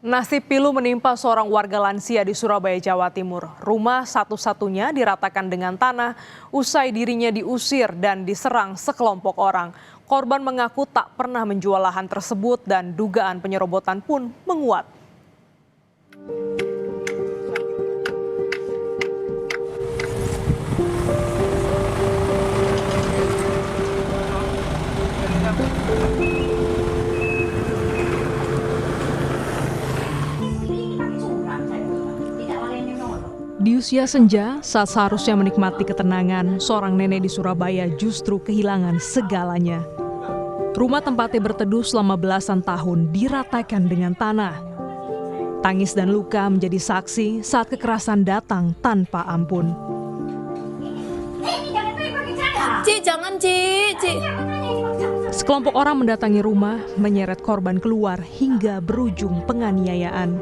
Nasib pilu menimpa seorang warga lansia di Surabaya, Jawa Timur. Rumah satu-satunya diratakan dengan tanah usai dirinya diusir dan diserang sekelompok orang. Korban mengaku tak pernah menjual lahan tersebut dan dugaan penyerobotan pun menguat. Di usia senja, saat seharusnya menikmati ketenangan, seorang nenek di Surabaya justru kehilangan segalanya. Rumah tempatnya berteduh selama belasan tahun diratakan dengan tanah. Tangis dan luka menjadi saksi saat kekerasan datang tanpa ampun. Ci, jangan Ci. Sekelompok orang mendatangi rumah, menyeret korban keluar hingga berujung penganiayaan.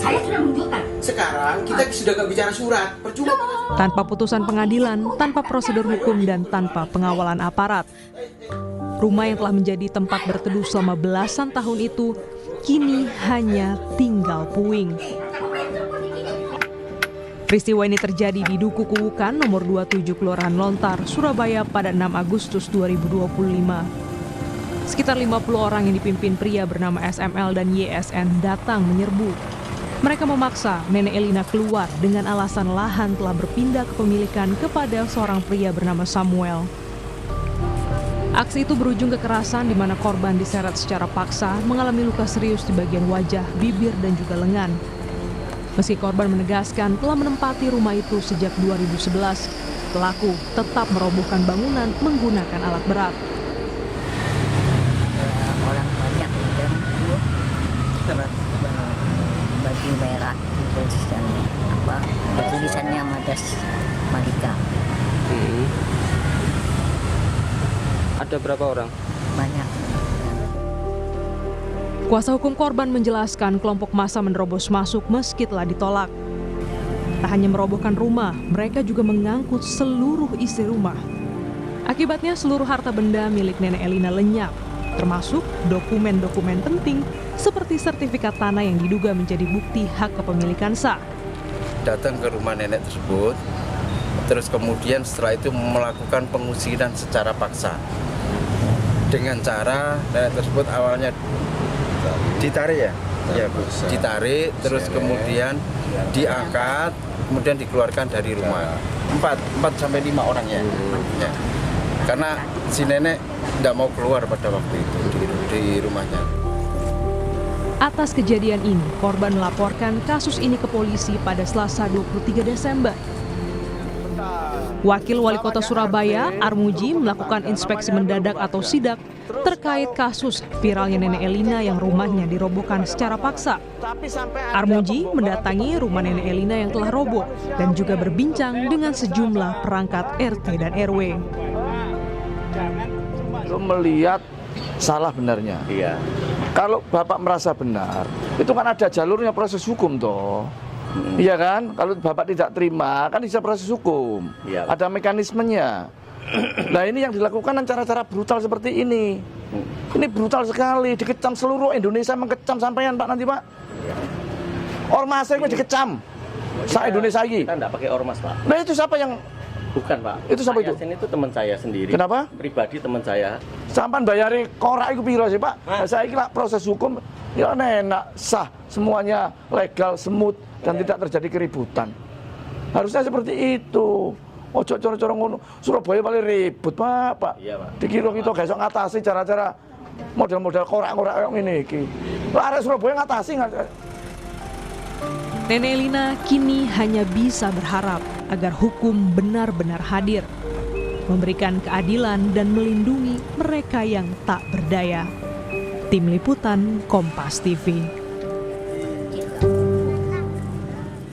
Saya sudah menunjukkan. Sekarang kita sudah nggak bicara surat, percuma. Tanpa putusan pengadilan, tanpa prosedur hukum dan tanpa pengawalan aparat. Rumah yang telah menjadi tempat berteduh selama belasan tahun itu kini hanya tinggal puing. Peristiwa ini terjadi di Duku Kuwukan nomor 27 Kelurahan Lontar, Surabaya pada 6 Agustus 2025. Sekitar 50 orang yang dipimpin pria bernama SML dan YSN datang menyerbu. Mereka memaksa Nenek Elina keluar dengan alasan lahan telah berpindah kepemilikan kepada seorang pria bernama Samuel. Aksi itu berujung kekerasan di mana korban diseret secara paksa, mengalami luka serius di bagian wajah, bibir, dan juga lengan. Meski korban menegaskan telah menempati rumah itu sejak 2011, pelaku tetap merobohkan bangunan menggunakan alat berat. Orang banyak dan baju merah tulisannya tulisannya Madas Malika. Ada berapa orang? Banyak. Kuasa hukum korban menjelaskan kelompok massa menerobos masuk meski telah ditolak. Tak hanya merobohkan rumah, mereka juga mengangkut seluruh isi rumah. Akibatnya seluruh harta benda milik Nenek Elina lenyap, termasuk dokumen-dokumen penting seperti sertifikat tanah yang diduga menjadi bukti hak kepemilikan sah. Datang ke rumah nenek tersebut, terus kemudian setelah itu melakukan pengusiran secara paksa. Dengan cara nenek tersebut awalnya ditarik ya Bu, ditarik, terus kemudian diangkat, kemudian dikeluarkan dari rumah. 4 sampai 5 orang ya. Karena si nenek tidak mau keluar pada waktu itu di rumahnya. Atas kejadian ini, korban melaporkan kasus ini ke polisi pada Selasa 23 Desember. Wakil Wali Kota Surabaya, Armuji, melakukan inspeksi mendadak atau sidak terkait kasus viralnya Nenek Elina yang rumahnya dirobohkan secara paksa. Armuji mendatangi rumah Nenek Elina yang telah roboh dan juga berbincang dengan sejumlah perangkat RT dan RW. Melihat salah benarnya. Iya. Kalau Bapak merasa benar, itu kan ada jalurnya proses hukum toh. Iya kan? Kalau Bapak tidak terima, kan bisa proses hukum. Iya. Ada mekanismenya. Nah ini yang dilakukan dengan cara-cara brutal seperti ini. Ini brutal sekali, dikecam seluruh Indonesia, mengecam sampean Pak nanti Pak. Ormasnya itu dikecam. Sa-Indonesia lagi. Kita enggak pakai ormas Pak. Nah itu siapa yang... Bukan Pak. Itu siapa itu? Yasin itu teman saya sendiri. Kenapa? Pribadi teman saya. Sampan bayari korak itu piro sih Pak? Nah, saya kira proses hukum ya enak, sah, semuanya legal, smooth dan tidak terjadi keributan. Harusnya seperti itu. Ojo coro-coro ngono. Surabaya paling ribut Pak. Iya Pak. Dikira kita gak iso ngatasi cara-cara model-model korak-korak yang ini iki. Lah Surabaya ngatasi. Nenek Elina kini hanya bisa berharap agar hukum benar-benar hadir, memberikan keadilan dan melindungi mereka yang tak berdaya. Tim Liputan Kompas TV.